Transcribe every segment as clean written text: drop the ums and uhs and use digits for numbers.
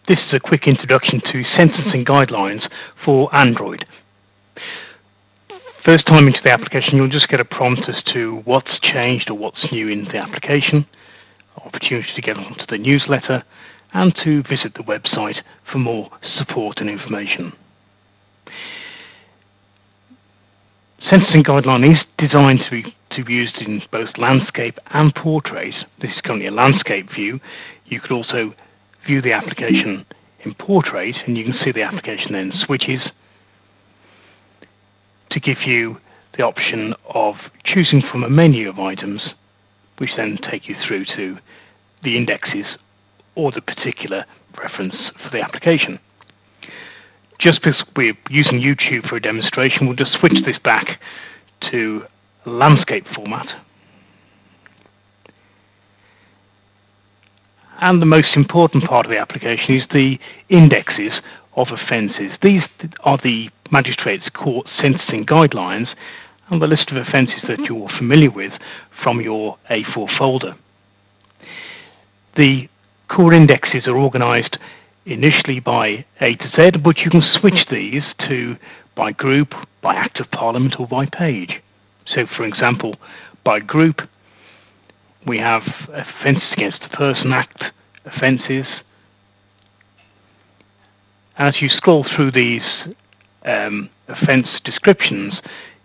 This is a quick introduction to sentencing guidelines for Android. First time into the application, you'll just get a prompt as to what's changed or what's new in the application, opportunity to get onto the newsletter, and to visit the website for more support and information. Sentencing guideline is designed to be used in both landscape and portrait. This is currently a landscape view. You could also view the application in portrait, and you can see the application then switches to give you the option of choosing from a menu of items, which then take you through to the indexes or the particular reference for the application. Just because we're using YouTube for a demonstration, we'll just switch this back to landscape format. And the most important part of the application is the indexes of offences. These are the Magistrates Court Sentencing Guidelines and the list of offences that you're familiar with from your A4 folder. The core indexes are organised initially by A to Z, but you can switch these to by group, by Act of Parliament, or by page. So, for example, by group, we have Offences Against the Person Act offences. As you scroll through these offence descriptions,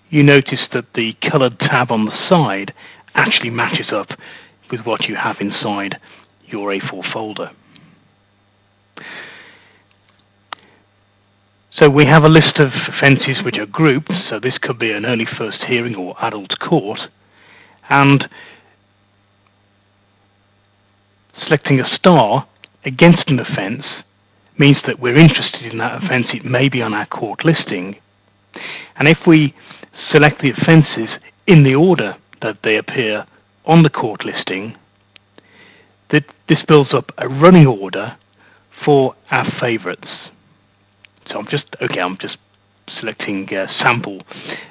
you notice that the coloured tab on the side actually matches up with what you have inside your A4 folder. So we have a list of offences which are grouped, so this could be an early first hearing or adult court, and selecting a star against an offence means that we're interested in that offence. It may be on our court listing, and if we select the offences in the order that they appear on the court listing, this builds up a running order for our favourites. So I'm just selecting sample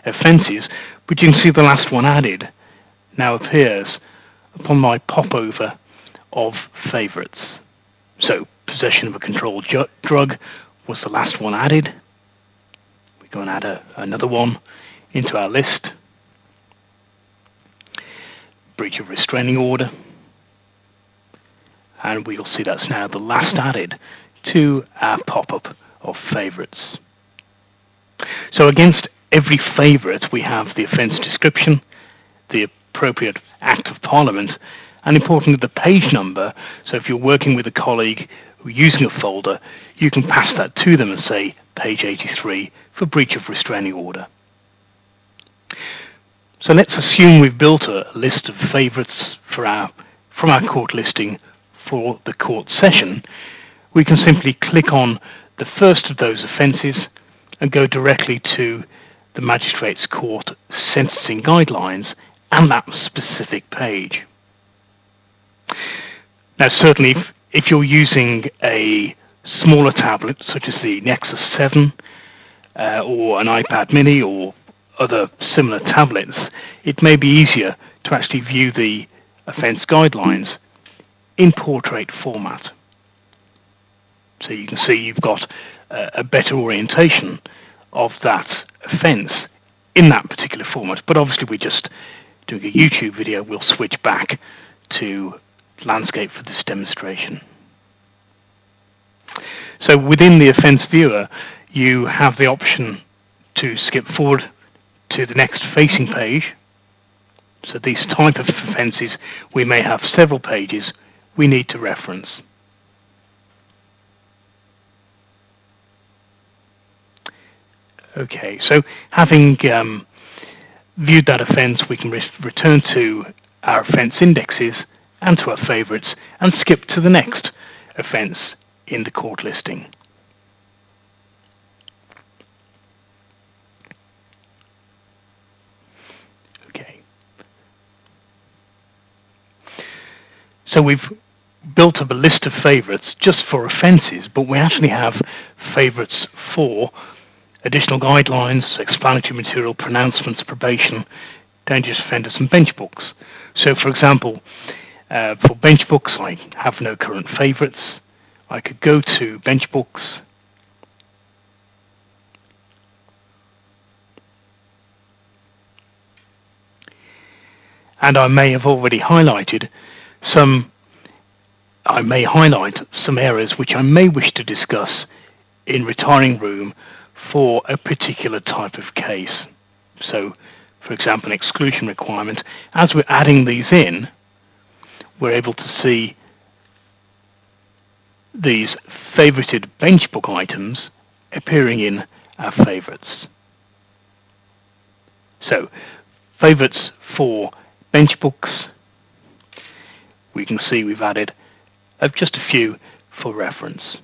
offences, but you can see the last one added now appears upon my popover of favourites. So possession of a controlled drug was the last one added. We go and add another one into our list. Breach of restraining order. And we'll see that's now the last added to our pop-up of favourites. So against every favourite we have the offence description, the appropriate Act of Parliament, and importantly the page number. So if you're working with a colleague who is using a folder, you can pass that to them and say page 83 for breach of restraining order. So let's assume we've built a list of favourites from our court listing for the court session. We can simply click on the first of those offences and go directly to the Magistrates Court Sentencing Guidelines and that specific page. Now certainly if you're using a smaller tablet such as the Nexus 7 or an iPad mini or other similar tablets, it may be easier to actually view the offence guidelines in portrait format. So you can see you've got a better orientation of that offence in that particular format. But obviously we're just doing a YouTube video. We'll switch back to landscape for this demonstration. So within the offence viewer, you have the option to skip forward to the next facing page. So these type of offences, we may have several pages we need to reference. Okay, so having viewed that offence, we can return to our offence indexes and to our favourites and skip to the next offence in the court listing. Okay. So we've built up a list of favourites just for offences, but we actually have favourites for additional guidelines, explanatory material, pronouncements, probation, dangerous offenders, and bench books. So, for example, for bench books, I have no current favourites. I could go to bench books, and I may have already highlighted I may highlight some areas which I may wish to discuss in retiring room for a particular type of case. So, for example, an exclusion requirement. As we're adding these in, we're able to see these favorited bench book items appearing in our favorites. So, favorites for bench books, we can see we've added just a few for reference.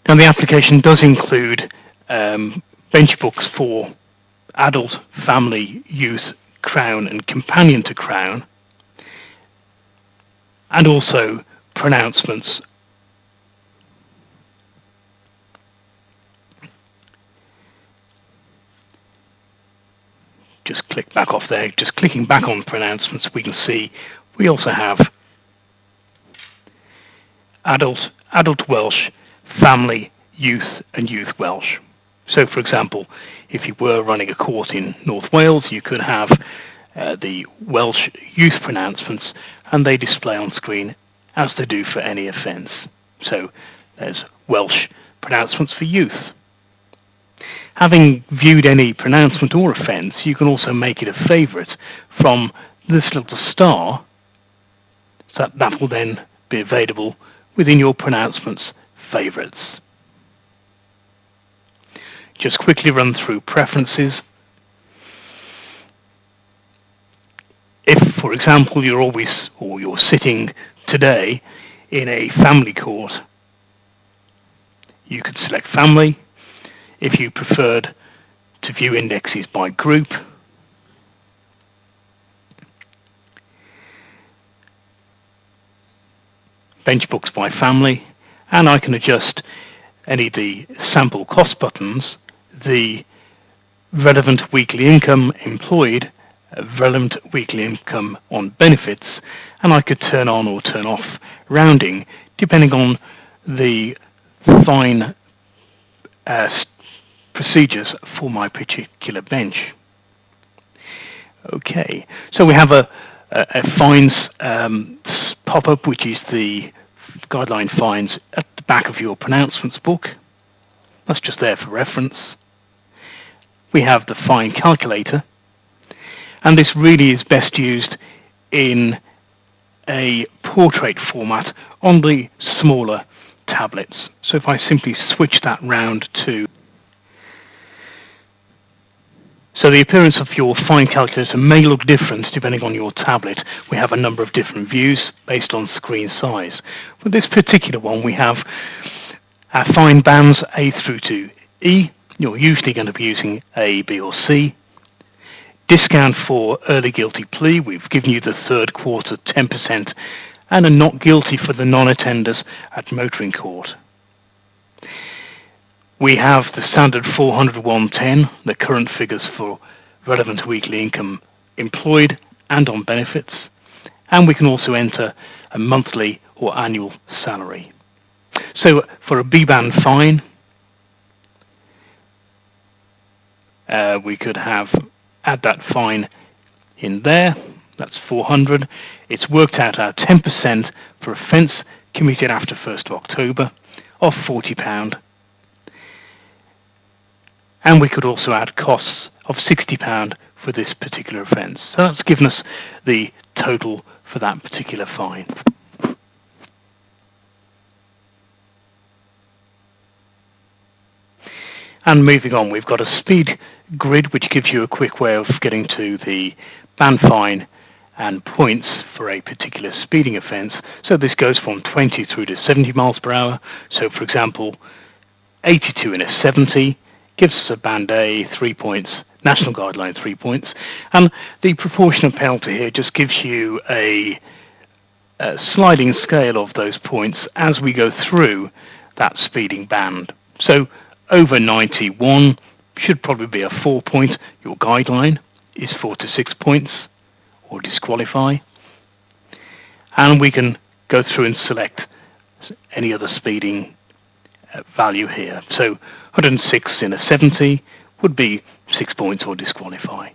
Now, the application does include bench books for adult, family, youth, Crown and companion to Crown, and also pronouncements. Just click back off there. Just clicking back on pronouncements, we can see we also have adult Welsh, family, youth, and youth Welsh. So, for example, if you were running a court in North Wales, you could have the Welsh youth pronouncements, and they display on screen as they do for any offence. So, there's Welsh pronouncements for youth. Having viewed any pronouncement or offence, you can also make it a favourite from this little star, so that will then be available within your pronouncements favourites. Just quickly run through preferences. If, for example, you're sitting today in a family court, you could select family. If you preferred to view indexes by group, bench books by family, and I can adjust any of the sample cost buttons, the relevant weekly income employed, relevant weekly income on benefits, and I could turn on or turn off rounding depending on the fine procedures for my particular bench. Okay, so we have a fines pop-up, which is the guideline fines at the back of your pronouncements book. That's just there for reference. We have the fine calculator, and this really is best used in a portrait format on the smaller tablets. So if I simply switch that round to... So the appearance of your fine calculator may look different depending on your tablet. We have a number of different views based on screen size. With this particular one, we have our fine bands A through to E. You're usually going to be using A, B or C. Discount for early guilty plea, we've given you the third quarter 10%, and a not guilty for the non-attenders at motoring court. We have the standard 400-110, the current figures for relevant weekly income employed and on benefits, and we can also enter a monthly or annual salary. So for a B-band fine, we could add that fine in there. That's 400. It's worked out our 10% for offence committed after 1st of October of £40. And we could also add costs of £60 for this particular offence. So that's given us the total for that particular fine. And moving on, we've got a speed grid which gives you a quick way of getting to the band fine and points for a particular speeding offence. So this goes from 20 through to 70 miles per hour. So for example, 82 in a 70 gives us a band A, 3 points, national guideline 3 points, and the proportionate penalty here just gives you a sliding scale of those points as we go through that speeding band. So over 91 should probably be a 4 point. Your guideline is 4 to 6 points or disqualify. And we can go through and select any other speeding value here. So 106 in a 70 would be 6 points or disqualify.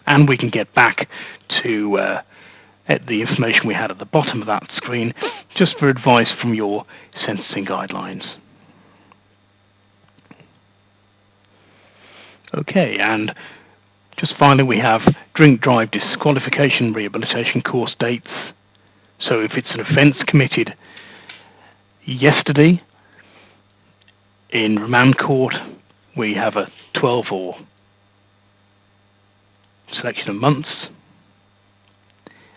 And we can get back to the information we had at the bottom of that screen, just for advice from your sentencing guidelines. Okay, and just finally we have drink drive disqualification rehabilitation course dates. So if it's an offence committed yesterday in remand court, we have a 12 or selection of months,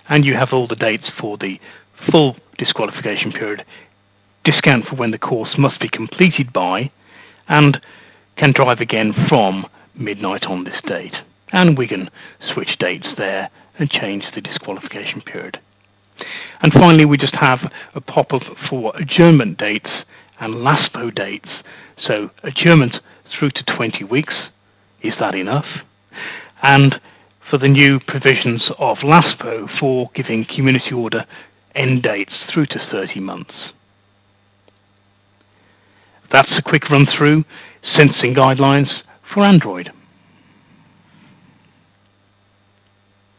and you have all the dates for the full disqualification period, discount for when the course must be completed by, and can drive again from midnight on this date. And we can switch dates there and change the disqualification period. And finally, we just have a pop-up for adjournment dates and LASPO dates. So adjournment through to 20 weeks, is that enough? And for the new provisions of LASPO for giving community order end dates through to 30 months. That's a quick run through sentencing guidelines for Android.